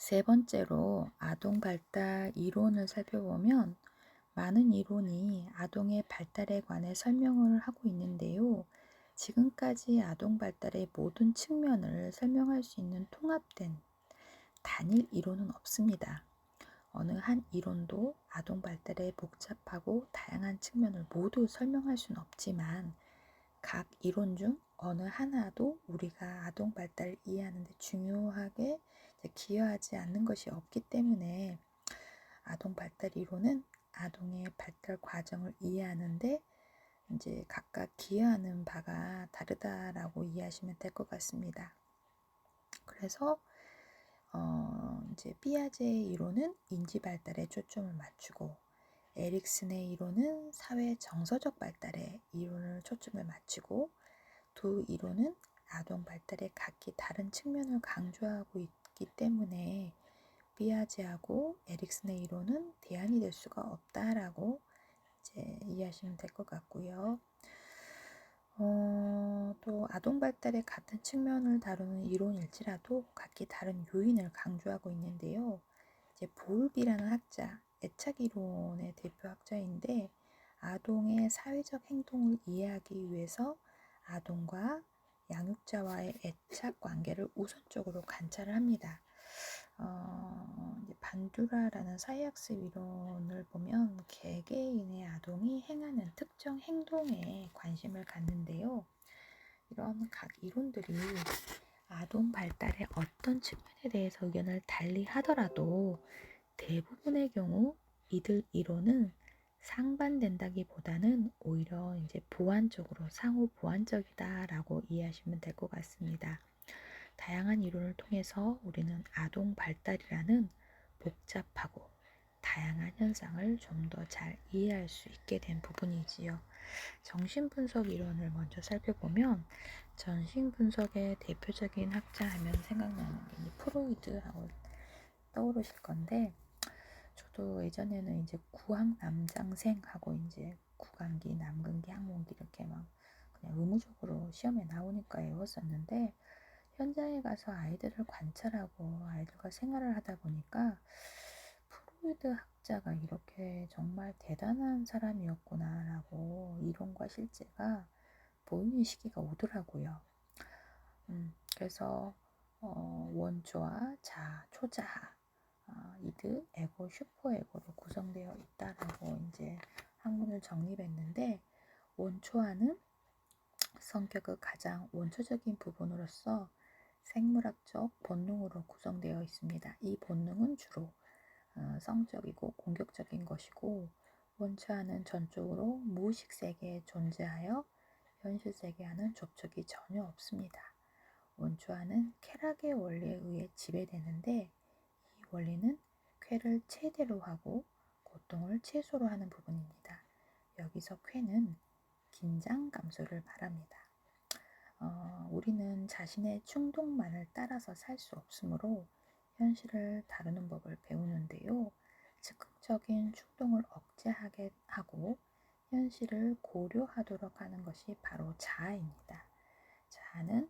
세 번째로 아동 발달 이론을 살펴보면 많은 이론이 아동의 발달에 관해 설명을 하고 있는데요. 지금까지 아동 발달의 모든 측면을 설명할 수 있는 통합된 단일 이론은 없습니다. 어느 한 이론도 아동 발달의 복잡하고 다양한 측면을 모두 설명할 수는 없지만 각 이론 중 어느 하나도 우리가 아동 발달을 이해하는 데 중요하게 기여하지 않는 것이 없기 때문에 아동 발달 이론은 아동의 발달 과정을 이해하는데 이제 각각 기여하는 바가 다르다라고 이해하시면 될 것 같습니다. 그래서 이제 피아제의 이론은 인지 발달에 초점을 맞추고 에릭슨의 이론은 사회 정서적 발달에 이론을 초점을 맞추고 두 이론은 아동 발달의 각기 다른 측면을 강조하고 있기 때문에 피아제하고 에릭슨의 이론은 대안이 될 수가 없다라고 이제 이해하시면 될 것 같고요. 또 아동 발달의 같은 측면을 다루는 이론일지라도 각기 다른 요인을 강조하고 있는데요. 이제 볼비라는 학자, 애착 이론의 대표 학자인데 아동의 사회적 행동을 이해하기 위해서 아동과 양육자와의 애착 관계를 우선적으로 관찰을 합니다. 이제 반두라라는 사회학습 이론을 보면 개개인의 아동이 행하는 특정 행동에 관심을 갖는데요. 이런 각 이론들이 아동 발달의 어떤 측면에 대해서 의견을 달리 하더라도 대부분의 경우 이들 이론은 상반된다기보다는 오히려 이제 보완적으로 상호 보완적이다라고 이해하시면 될 것 같습니다. 다양한 이론을 통해서 우리는 아동 발달이라는 복잡하고 다양한 현상을 좀 더 잘 이해할 수 있게 된 부분이지요. 정신분석 이론을 먼저 살펴보면 정신분석의 대표적인 학자 하면 생각나는 게 프로이드하고 떠오르실 건데 저도 예전에는 이제 구학 남장생하고 이제 구강기, 남근기, 항문기 이렇게 막 그냥 의무적으로 시험에 나오니까 외웠었는데 현장에 가서 아이들을 관찰하고 아이들과 생활을 하다 보니까 프로이드 학자가 이렇게 정말 대단한 사람이었구나라고 이론과 실제가 보이는 시기가 오더라고요. 그래서 원초와 자아, 초자아, 이드, 에고, 슈퍼에고로 구성되어 있다라고 이제 학문을 정립했는데 원초와는 성격의 가장 원초적인 부분으로서 생물학적 본능으로 구성되어 있습니다. 이 본능은 주로 성적이고 공격적인 것이고 원초와는 전적으로 무의식 세계에 존재하여 현실 세계와는 접촉이 전혀 없습니다. 원초와는 쾌락의 원리에 의해 지배되는데 이 원리는 쾌를 최대로 하고 고통을 최소로 하는 부분입니다. 여기서 쾌는 긴장 감소를 말합니다. 우리는 자신의 충동만을 따라서 살 수 없으므로 현실을 다루는 법을 배우는데요. 즉흥적인 충동을 억제하게 하고 현실을 고려하도록 하는 것이 바로 자아입니다. 자아는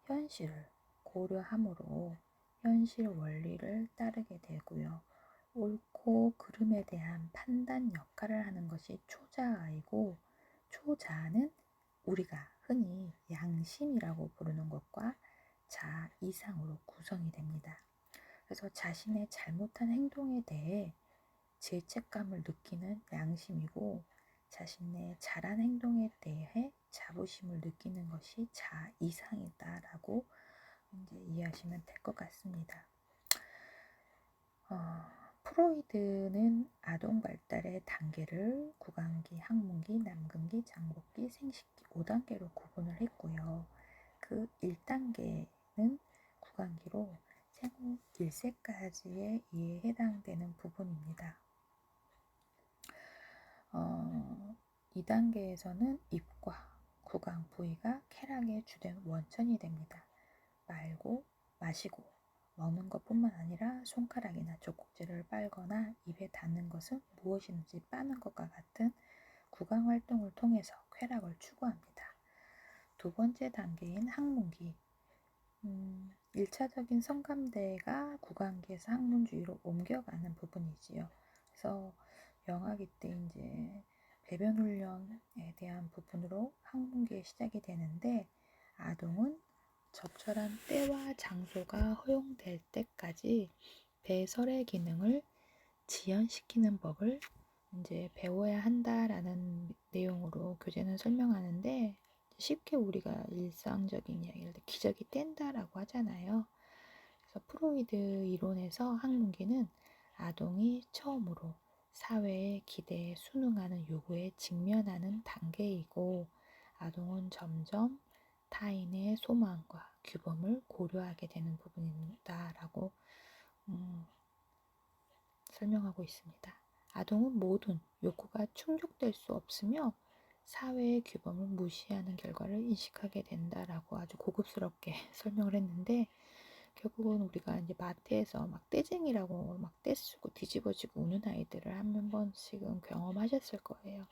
현실을 고려함으로 현실 원리를 따르게 되고요. 옳고 그름에 대한 판단 역할을 하는 것이 초자아이고 초자아는 우리가 흔히 양심이라고 부르는 것과 자아 이상으로 구성이 됩니다. 그래서 자신의 잘못한 행동에 대해 죄책감을 느끼는 양심이고 자신의 잘한 행동에 대해 자부심을 느끼는 것이 자아 이상이다라고 이제 이해하시면 될 것 같습니다. 프로이드는 아동 발달의 단계를 구강기, 항문기, 남근기, 장복기, 생식기 5단계로 구분을 했고요. 그 1단계는 구강기로 생후 1세까지의 이해에 해당되는 부분입니다. 2단계에서는 입과 구강 부위가 쾌락의 주된 원천이 됩니다. 말고 마시고 먹는 것뿐만 아니라 손가락이나 젖꼭지를 빨거나 입에 닿는 것은 무엇이든지 빠는 것과 같은 구강 활동을 통해서 쾌락을 추구합니다. 두 번째 단계인 항문기 1차적인 성감대가 구강기에서 항문주의로 옮겨가는 부분이지요. 그래서 영아기 때 이제 배변 훈련에 대한 부분으로 항문기에 시작이 되는데, 아동은 적절한 때와 장소가 허용될 때까지 배설의 기능을 지연시키는 법을 이제 배워야 한다라는 내용으로 교재는 설명하는데, 쉽게 우리가 일상적인 이야기를 기저귀 뗀다라고 하잖아요. 그래서 프로이드 이론에서 항문기는 아동이 처음으로 사회의 기대에 순응하는 요구에 직면하는 단계이고, 아동은 점점 타인의 소망과 규범을 고려하게 되는 부분이다라고 설명하고 있습니다. 아동은 모든 욕구가 충족될 수 없으며 사회의 규범을 무시하는 결과를 인식하게 된다라고 아주 고급스럽게 설명을 했는데, 결국은 우리가 이제 마트에서 막 떼쟁이라고 막 떼쓰고 뒤집어지고 우는 아이들을 한 번씩은 경험하셨을 거예요.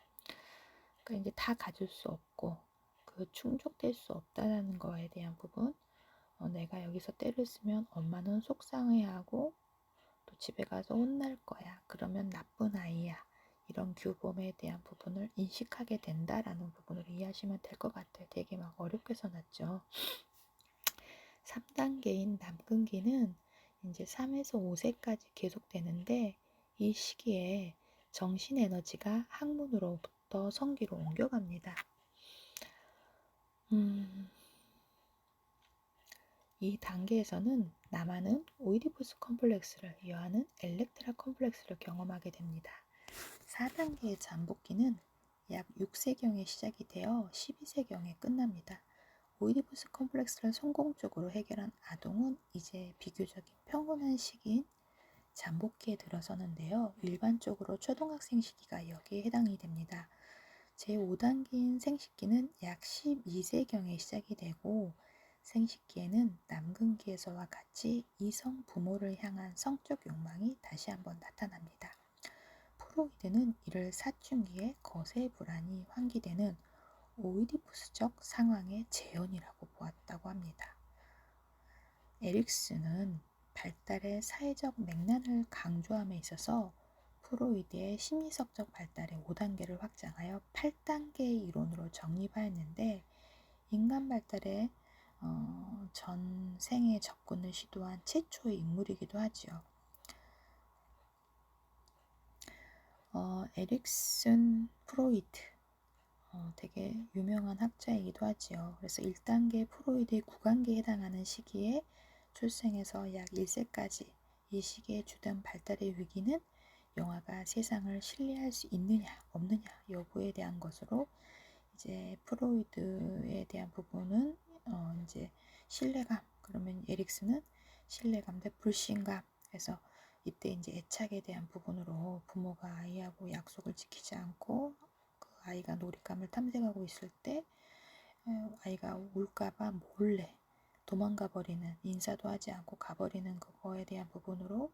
그러니까 이제 다 가질 수 없고 그 충족될 수 없다는 거에 대한 부분, 내가 여기서 떼를 쓰면 엄마는 속상해하고 또 집에 가서 혼날 거야. 그러면 나쁜 아이야. 이런 규범에 대한 부분을 인식하게 된다라는 부분을 이해하시면 될 것 같아요. 되게 막 어렵게 써놨죠. 3단계인 남근기는 이제 3에서 5세까지 계속되는데, 이 시기에 정신 에너지가 항문으로부터 성기로 옮겨갑니다. 이 단계에서는 남아는 오이디푸스 컴플렉스를, 여아는 엘렉트라 컴플렉스를 경험하게 됩니다. 4단계의 잠복기는 약 6세경에 시작이 되어 12세경에 끝납니다. 오이디푸스 컴플렉스를 성공적으로 해결한 아동은 이제 비교적인 평온한 시기인 잠복기에 들어서는데요. 일반적으로 초등학생 시기가 여기에 해당이 됩니다. 제5단계인 생식기는 약 12세경에 시작이 되고, 생식기에는 남근기에서와 같이 이성 부모를 향한 성적 욕망이 다시 한번 나타납니다. 프로이드는 이를 사춘기에 거세 불안이 환기되는 오이디푸스적 상황의 재현이라고 보았다고 합니다. 에릭슨은 발달의 사회적 맥락을 강조함에 있어서 프로이드의 심리학적 발달의 5단계를 확장하여 8단계의 이론으로 정립하였는데, 인간 발달의 전 생에 접근을 시도한 최초의 인물이기도 하지요. 에릭슨 프로이드, 되게 유명한 학자이기도 하지요. 그래서 1단계 프로이드의 구강기에 해당하는 시기에 출생에서 약 1세까지, 이 시기에 주된 발달의 위기는 영아가 세상을 신뢰할 수 있느냐 없느냐 여부에 대한 것으로, 이제 프로이드에 대한 부분은 이제 신뢰감, 그러면 에릭스는 신뢰감 대 불신감, 그래서 이때 이제 애착에 대한 부분으로 부모가 아이하고 약속을 지키지 않고 그 아이가 놀잇감을 탐색하고 있을 때 아이가 울까봐 몰래 도망가 버리는, 인사도 하지 않고 가버리는 그거에 대한 부분으로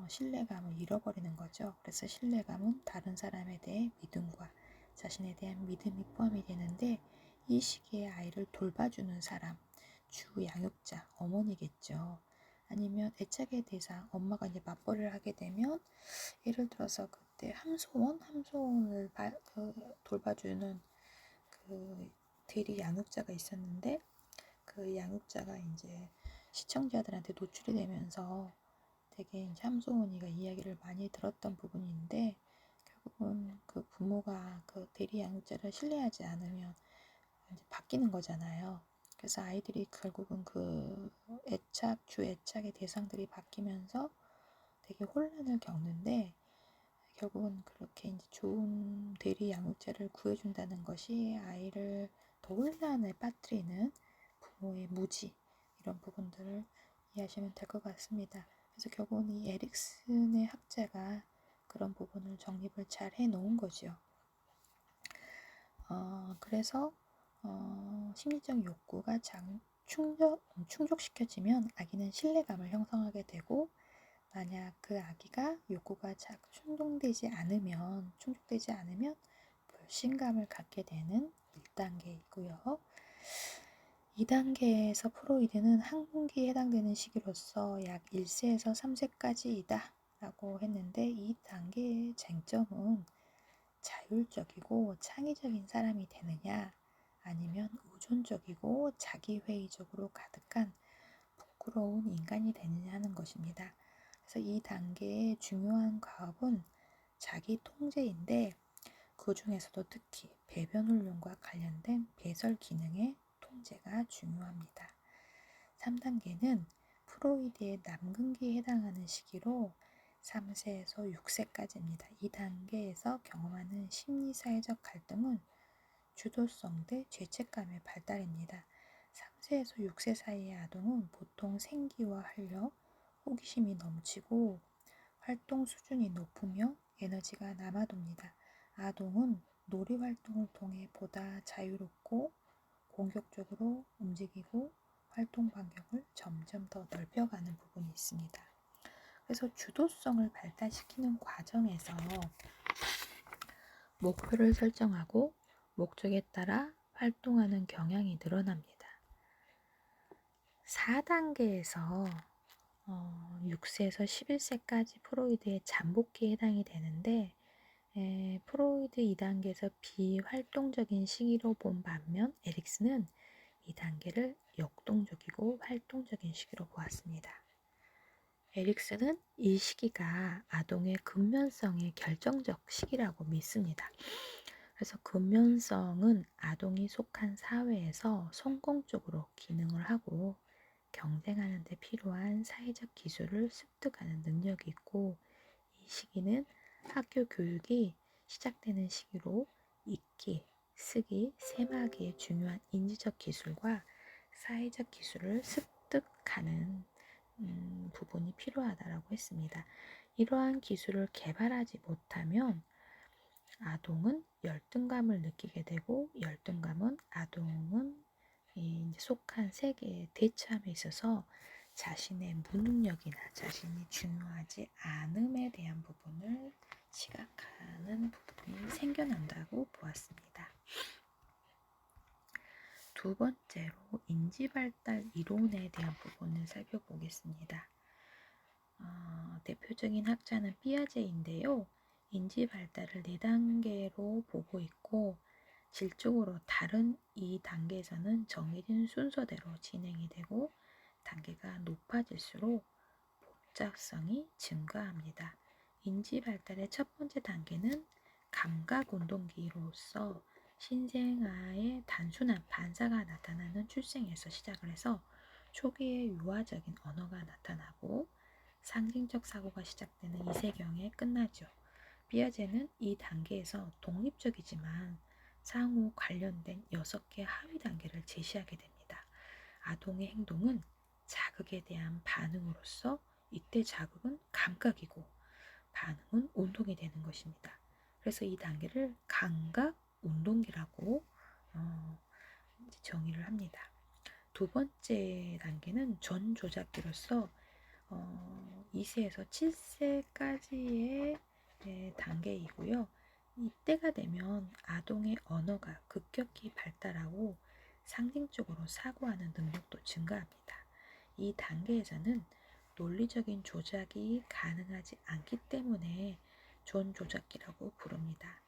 신뢰감을 잃어버리는 거죠. 그래서 신뢰감은 다른 사람에 대해 믿음과 자신에 대한 믿음이 포함이 되는데, 이 시기에 아이를 돌봐주는 사람, 주 양육자, 어머니겠죠. 아니면 애착의 대상, 엄마가 이제 맞벌이를 하게 되면 예를 들어서 그때 함소원을 돌봐주는 그 대리 양육자가 있었는데, 그 양육자가 이제 시청자들한테 노출이 되면서 되게 이제 함소원이가 이야기를 많이 들었던 부분인데, 결국은 그 부모가 그 대리 양육자를 신뢰하지 않으면 이제 바뀌는 거잖아요. 그래서 아이들이 결국은 그 주 애착의 대상들이 바뀌면서 되게 혼란을 겪는데, 결국은 그렇게 이제 좋은 대리 양육자를 구해준다는 것이 아이를 더 혼란에 빠뜨리는 부모의 무지, 이런 부분들을 이해하시면 될 것 같습니다. 그래서 결국은 이 에릭슨의 학자가 그런 부분을 정립을 잘 해놓은 거죠. 그래서 심리적 욕구가 충족시켜지면 아기는 신뢰감을 형성하게 되고, 만약 그 아기가 욕구가 충족되지 않으면 불신감을 갖게 되는 1단계이고요. 2단계에서 프로이드는 항문기에 해당되는 시기로서 약 1세에서 3세까지이다 라고 했는데, 이 단계의 쟁점은 자율적이고 창의적인 사람이 되느냐, 아니면 의존적이고 자기회의적으로 가득한 부끄러운 인간이 되느냐 하는 것입니다. 그래서 이 단계의 중요한 과업은 자기 통제인데, 그 중에서도 특히 배변 훈련과 관련된 배설 기능의 통제가 중요합니다. 3단계는 프로이드의 남근기에 해당하는 시기로 3세에서 6세까지입니다. 이 단계에서 경험하는 심리사회적 갈등은 주도성 대 죄책감의 발달입니다. 3세에서 6세 사이의 아동은 보통 생기와 활력, 호기심이 넘치고 활동 수준이 높으며 에너지가 남아돕니다. 아동은 놀이 활동을 통해 보다 자유롭고 공격적으로 움직이고 활동 반경을 점점 더 넓혀가는 부분이 있습니다. 그래서 주도성을 발달시키는 과정에서 목표를 설정하고 목적에 따라 활동하는 경향이 늘어납니다. 4단계에서 6세에서 11세까지 프로이드의 잠복기에 해당이 되는데, 프로이드 2단계에서 비활동적인 시기로 본 반면 에릭슨은 2단계를 역동적이고 활동적인 시기로 보았습니다. 에릭슨은 이 시기가 아동의 근면성의 결정적 시기라고 믿습니다. 그래서 근면성은 아동이 속한 사회에서 성공적으로 기능을 하고 경쟁하는 데 필요한 사회적 기술을 습득하는 능력이 있고, 이 시기는 학교 교육이 시작되는 시기로 읽기, 쓰기, 세마기의 중요한 인지적 기술과 사회적 기술을 습득하는 부분이 필요하다고 했습니다. 이러한 기술을 개발하지 못하면 아동은 열등감을 느끼게 되고, 열등감은 아동은 이제 속한 세계에 대처함에 있어서 자신의 무능력이나 자신이 중요하지 않음에 대한 부분을 시각하는 부분이 생겨난다고 보았습니다. 두 번째로 인지발달 이론에 대한 부분을 살펴보겠습니다. 대표적인 학자는 피아제인데요. 인지발달을 4단계로 보고 있고, 질적으로 다른 이 단계에서는 정해진 순서대로 진행이 되고, 단계가 높아질수록 복잡성이 증가합니다. 인지발달의 첫 번째 단계는 감각운동기로서 신생아의 단순한 반사가 나타나는 출생에서 시작을 해서 초기에 유아적인 언어가 나타나고 상징적 사고가 시작되는 이세경에 끝나죠. 피아제는 이 단계에서 독립적이지만 상호 관련된 6개 하위 단계를 제시하게 됩니다. 아동의 행동은 자극에 대한 반응으로서 이때 자극은 감각이고 반응은 운동이 되는 것입니다. 그래서 이 단계를 감각 운동기라고 정의를 합니다. 두 번째 단계는 전 조작기로서 2세에서 7세까지의 단계이고요. 이때가 되면 아동의 언어가 급격히 발달하고 상징적으로 사고하는 능력도 증가합니다. 이 단계에서는 논리적인 조작이 가능하지 않기 때문에 존 조작기라고 부릅니다.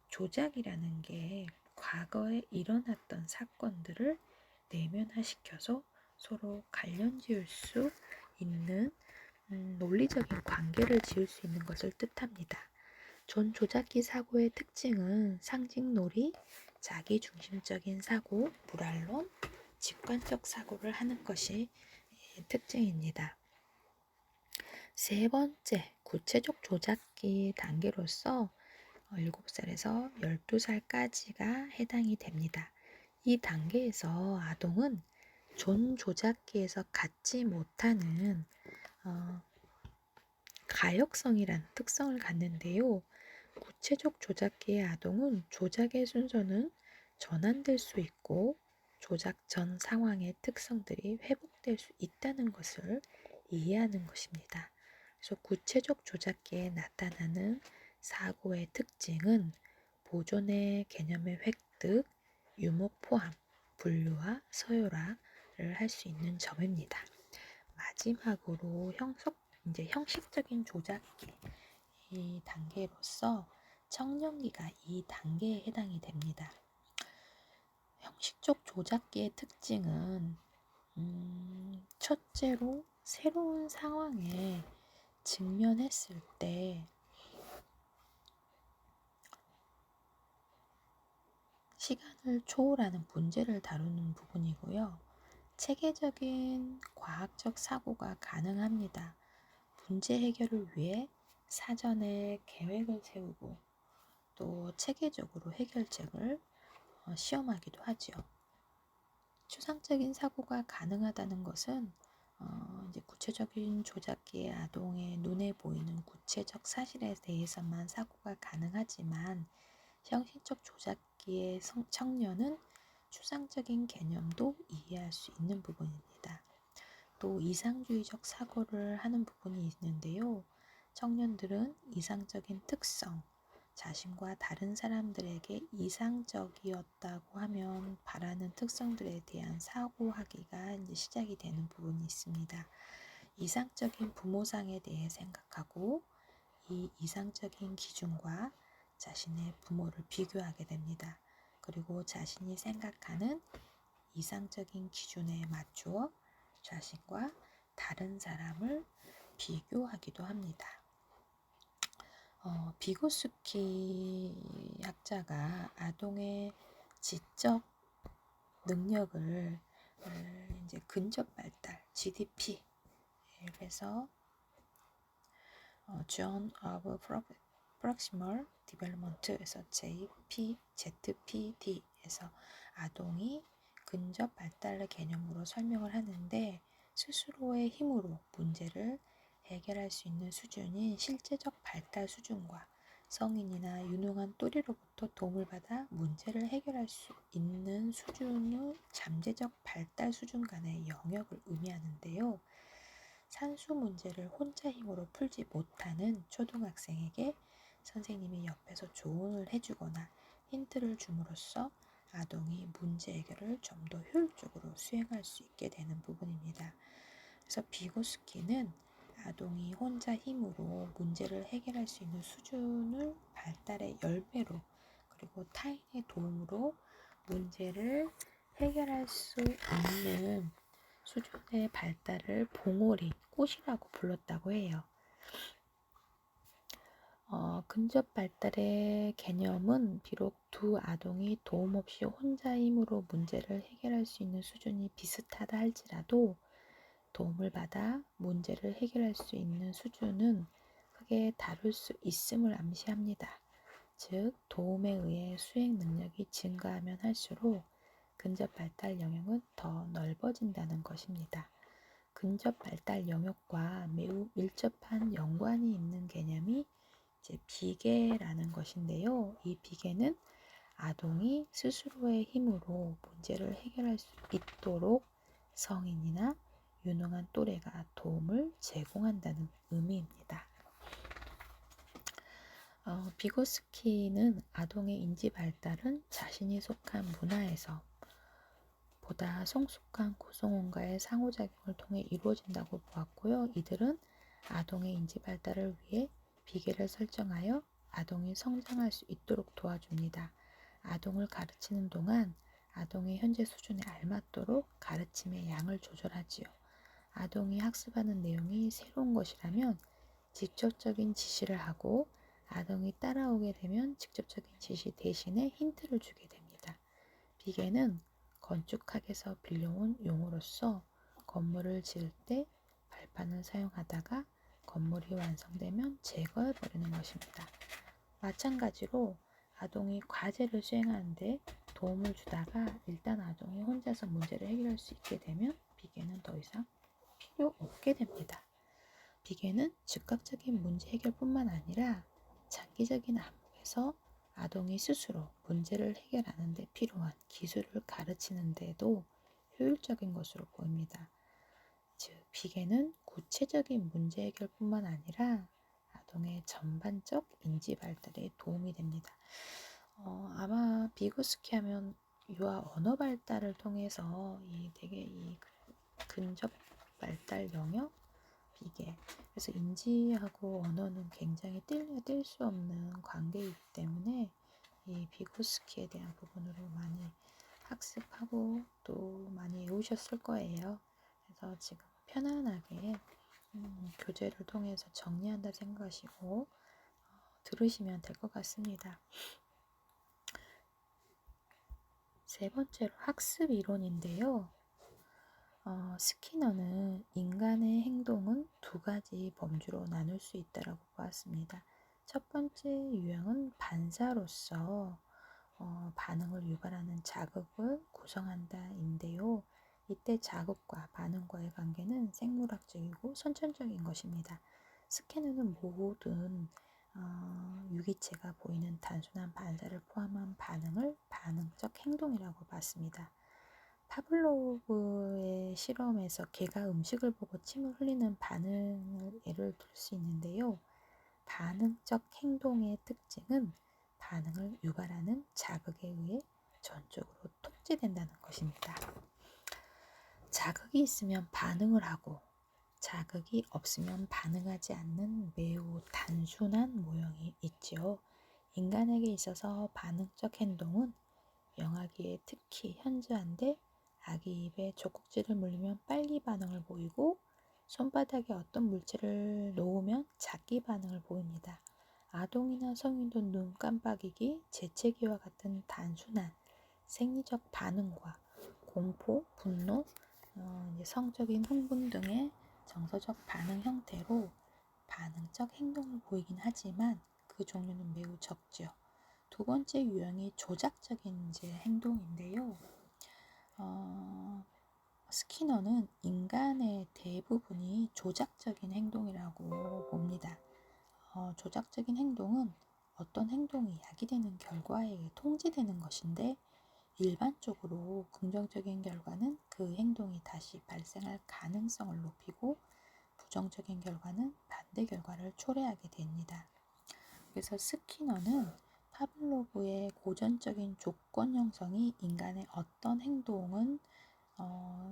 조작이라는 게 과거에 일어났던 사건들을 내면화시켜서 서로 관련 지을 수 있는 논리적인 관계를 지을 수 있는 것을 뜻합니다. 존 조작기 사고의 특징은 상징놀이, 자기중심적인 사고, 불알론, 직관적 사고를 하는 것이 특징입니다. 세 번째, 구체적 조작기 단계로서 7살에서 12살까지가 해당이 됩니다. 이 단계에서 아동은 존 조작기에서 갖지 못하는 가역성이라는 특성을 갖는데요. 구체적 조작기의 아동은 조작의 순서는 전환될 수 있고 조작 전 상황의 특성들이 회복될 수 있다는 것을 이해하는 것입니다. 그래서 구체적 조작기에 나타나는 사고의 특징은 보존의 개념의 획득, 유무 포함, 분류와 서열화를 할 수 있는 점입니다. 마지막으로 형식적인 조작기 이 단계로서 청년기가 이 단계에 해당이 됩니다. 형식적 조작기의 특징은 첫째로 새로운 상황에 직면했을 때 시간을 초월하는 문제를 다루는 부분이고요. 체계적인 과학적 사고가 가능합니다. 문제 해결을 위해 사전에 계획을 세우고 또 체계적으로 해결책을 시험하기도 하죠. 추상적인 사고가 가능하다는 것은 이제 구체적인 조작기의 아동의 눈에 보이는 구체적 사실에 대해서만 사고가 가능하지만 형식적 조작기의 청년은 추상적인 개념도 이해할 수 있는 부분입니다. 또 이상주의적 사고를 하는 부분이 있는데요. 청년들은 이상적인 특성, 자신과 다른 사람들에게 이상적이었다고 하면 바라는 특성들에 대한 사고하기가 이제 시작이 되는 부분이 있습니다. 이상적인 부모상에 대해 생각하고 이 이상적인 기준과 자신의 부모를 비교하게 됩니다. 그리고 자신이 생각하는 이상적인 기준에 맞추어 자신과 다른 사람을 비교하기도 합니다. 비고스키 학자가 아동의 지적 능력을 이제 근접 발달 GDP 그래서 John of Proximal Development에서 ZPD에서 아동이 근접 발달의 개념으로 설명을 하는데 스스로의 힘으로 문제를 해결할 수 있는 수준인 실제적 발달 수준과 성인이나 유능한 또래로부터 도움을 받아 문제를 해결할 수 있는 수준의 잠재적 발달 수준 간의 영역을 의미하는데요. 산수 문제를 혼자 힘으로 풀지 못하는 초등학생에게 선생님이 옆에서 조언을 해주거나 힌트를 줌으로써 아동이 문제 해결을 좀 더 효율적으로 수행할 수 있게 되는 부분입니다. 그래서 비고스키는 아동이 혼자 힘으로 문제를 해결할 수 있는 수준을 발달의 열매로 그리고 타인의 도움으로 문제를 해결할 수 있는 수준의 발달을 봉오리, 꽃이라고 불렀다고 해요. 근접 발달의 개념은 비록 두 아동이 도움 없이 혼자 힘으로 문제를 해결할 수 있는 수준이 비슷하다 할지라도 도움을 받아 문제를 해결할 수 있는 수준은 크게 다를 수 있음을 암시합니다. 즉, 도움에 의해 수행 능력이 증가하면 할수록 근접 발달 영역은 더 넓어진다는 것입니다. 근접 발달 영역과 매우 밀접한 연관이 있는 개념이 이제 비계라는 것인데요. 이 비계는 아동이 스스로의 힘으로 문제를 해결할 수 있도록 성인이나 유능한 또래가 도움을 제공한다는 의미입니다. 비고스키는 아동의 인지 발달은 자신이 속한 문화에서 보다 성숙한 구성원과의 상호작용을 통해 이루어진다고 보았고요. 이들은 아동의 인지 발달을 위해 비계를 설정하여 아동이 성장할 수 있도록 도와줍니다. 아동을 가르치는 동안 아동의 현재 수준에 알맞도록 가르침의 양을 조절하지요. 아동이 학습하는 내용이 새로운 것이라면 직접적인 지시를 하고 아동이 따라오게 되면 직접적인 지시 대신에 힌트를 주게 됩니다. 비계는 건축학에서 빌려온 용어로서 건물을 지을 때 발판을 사용하다가 건물이 완성되면 제거해버리는 것입니다. 마찬가지로 아동이 과제를 수행하는데 도움을 주다가 일단 아동이 혼자서 문제를 해결할 수 있게 되면 비계는 더 이상 필요 없게 됩니다. 비계는 즉각적인 문제 해결뿐만 아니라 장기적인 안목에서 아동이 스스로 문제를 해결하는 데 필요한 기술을 가르치는 데도 효율적인 것으로 보입니다. 즉, 비계는 구체적인 문제 해결뿐만 아니라 아동의 전반적 인지 발달에 도움이 됩니다. 아마 비고스키 하면 유아 언어 발달을 통해서 되게 근접 발달 영역 이게 그래서 인지하고 언어는 굉장히 뗄래야 뗄 수 없는 관계이기 때문에 이 비고스키에 대한 부분으로 많이 학습하고 또 많이 외우셨을 거예요. 그래서 지금 편안하게 교재를 통해서 정리한다 생각하시고 들으시면 될 것 같습니다. 세 번째로 학습 이론인데요. 스키너는 인간의 행동은 두 가지 범주로 나눌 수 있다고 보았습니다. 첫 번째 유형은 반사로서 반응을 유발하는 자극을 구성한다인데요. 이때 자극과 반응과의 관계는 생물학적이고 선천적인 것입니다. 스캐너는 모든 유기체가 보이는 단순한 반사를 포함한 반응을 반응적 행동이라고 봤습니다. 파블로브의 실험에서 개가 음식을 보고 침을 흘리는 반응을 예를 들 수 있는데요. 반응적 행동의 특징은 반응을 유발하는 자극에 의해 전적으로 통제된다는 것입니다. 자극이 있으면 반응을 하고 자극이 없으면 반응하지 않는 매우 단순한 모형이 있지요. 인간에게 있어서 반응적 행동은 영아기에 특히 현저한데 아기 입에 젖꼭지를 물리면 빨리 반응을 보이고 손바닥에 어떤 물체를 놓으면 작기 반응을 보입니다. 아동이나 성인도 눈 깜빡이기, 재채기와 같은 단순한 생리적 반응과 공포, 분노, 성적인 흥분 등의 정서적 반응 형태로 반응적 행동을 보이긴 하지만 그 종류는 매우 적죠. 두 번째 유형이 조작적인 행동인데요. 스키너는 인간의 대부분이 조작적인 행동이라고 봅니다. 조작적인 행동은 어떤 행동이 야기되는 결과에 의해 통제되는 것인데 일반적으로 긍정적인 결과는 그 행동이 다시 발생할 가능성을 높이고 부정적인 결과는 반대 결과를 초래하게 됩니다. 그래서 스키너는 파블로브의 고전적인 조건 형성이 인간의 어떤 행동은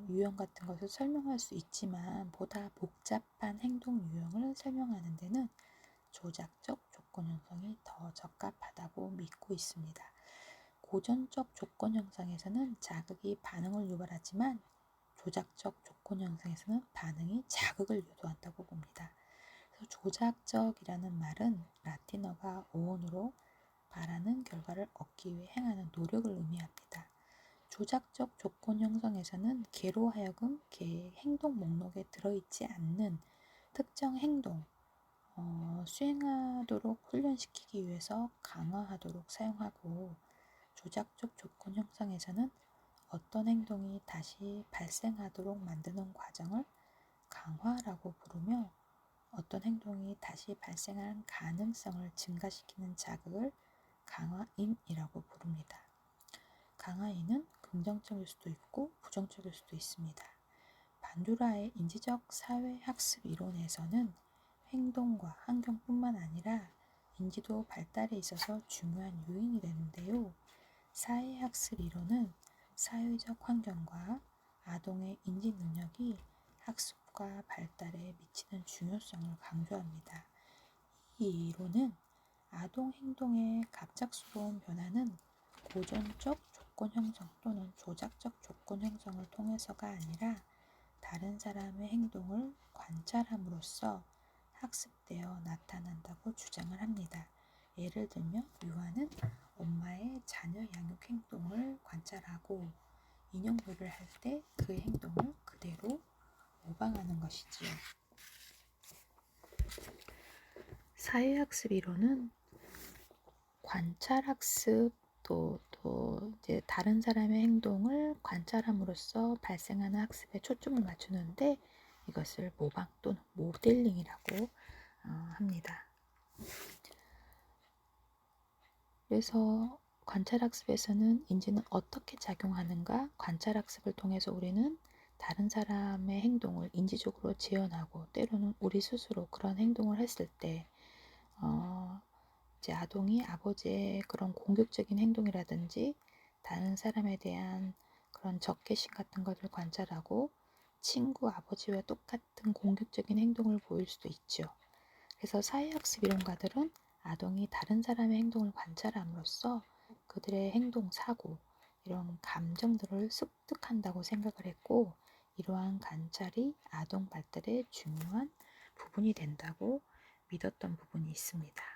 유형 같은 것을 설명할 수 있지만 보다 복잡한 행동 유형을 설명하는 데는 조작적 조건 형성이 더 적합하다고 믿고 있습니다. 고전적 조건 형성에서는 자극이 반응을 유발하지만 조작적 조건 형성에서는 반응이 자극을 유도한다고 봅니다. 그래서 조작적이라는 말은 라틴어가 어원으로 바라는 결과를 얻기 위해 행하는 노력을 의미합니다. 조작적 조건 형성에서는 개로 하여금 개의 행동 목록에 들어있지 않는 특정 행동, 수행하도록 훈련시키기 위해서 강화하도록 사용하고 조작적 조건 형성에서는 어떤 행동이 다시 발생하도록 만드는 과정을 강화라고 부르며 어떤 행동이 다시 발생할 가능성을 증가시키는 자극을 강화인이라고 부릅니다. 강화인은 긍정적일 수도 있고 부정적일 수도 있습니다. 반두라의 인지적 사회학습 이론에서는 행동과 환경뿐만 아니라 인지도 발달에 있어서 중요한 요인이 되는데요. 사회학습 이론은 사회적 환경과 아동의 인지 능력이 학습과 발달에 미치는 중요성을 강조합니다. 이 이론은 아동 행동의 갑작스러운 변화는 고전적 조건 형성 또는 조작적 조건 형성을 통해서가 아니라 다른 사람의 행동을 관찰함으로써 학습되어 나타난다고 주장을 합니다. 예를 들면 유아는 엄마의 자녀 양육 행동을 관찰하고 인형놀이를 할 때 그의 행동을 그대로 모방하는 것이지요. 사회학습 이론은 관찰학습 또 이제 다른 사람의 행동을 관찰함으로써 발생하는 학습에 초점을 맞추는데 이것을 모방 또는 모델링이라고 합니다. 그래서 관찰학습에서는 인지는 어떻게 작용하는가 관찰학습을 통해서 우리는 다른 사람의 행동을 인지적으로 재현하고 때로는 우리 스스로 그런 행동을 했을 때 이제 아동이 아버지의 그런 공격적인 행동이라든지 다른 사람에 대한 그런 적개심 같은 것을 관찰하고 친구, 아버지와 똑같은 공격적인 행동을 보일 수도 있죠. 그래서 사회학습 이론가들은 아동이 다른 사람의 행동을 관찰함으로써 그들의 행동, 사고, 이런 감정들을 습득한다고 생각을 했고, 이러한 관찰이 아동 발달의 중요한 부분이 된다고 믿었던 부분이 있습니다.